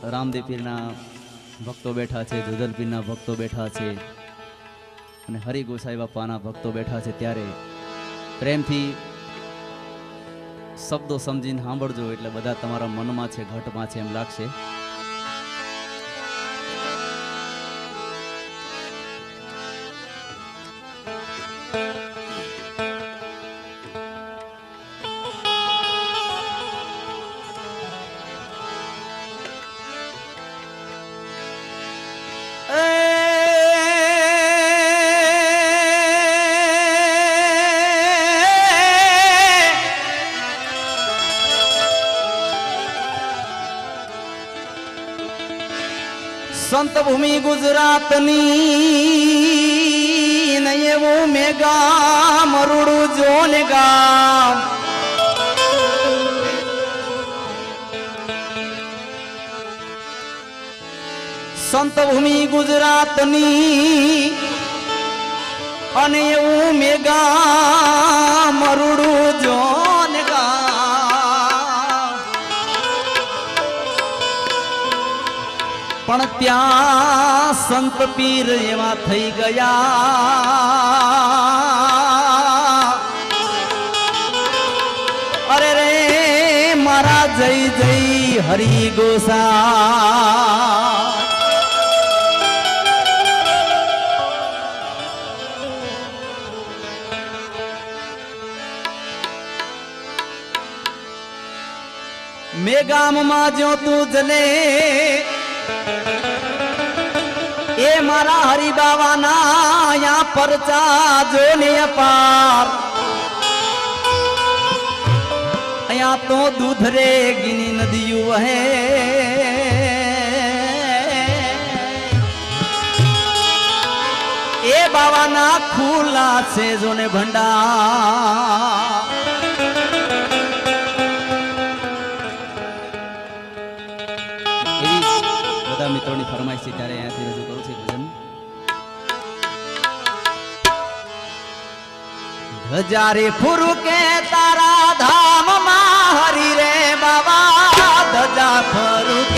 રામદેવ પીરના ભક્તો બેઠા છે, જોધલ પીરના ભક્તો બેઠા છે અને હરિ ગોસાઈ બાપાના ભક્તો બેઠા છે, ત્યારે પ્રેમથી શબ્દો સમજીને સાંભળજો એટલે બધા તમારા મનમાં છે, ઘટમાં છે એમ લાગશે. સંત ભૂમિ ગુજરાતની ને એવું મેગા મરુડું જોન ગામ. સંત ભૂમિ ગુજરાતની અને એવું મેગા મરુડું જોન ગામ. પણ ત્યાં સંત પીર એવા થઈ ગયા. અરે રે મારા જય જય હરિ ગોસા. મેં ગામમાં જો તું જલે એ મારા હરિબાવાના યા પરચા જોને અપાર. અહીંયા તો દૂધ રે ગીની નદીયું વહે. એ બાવાના ખુલ્લા છે જોને ભંડાર. બધા મિત્રોની ફરમાઈશ છે ત્યારે અહીંયાથી રજૂ કરું છું ભજન. ધજારે ફુરુકે તારા ધામમાં હરી રે બાબા. ધજા ફરુકે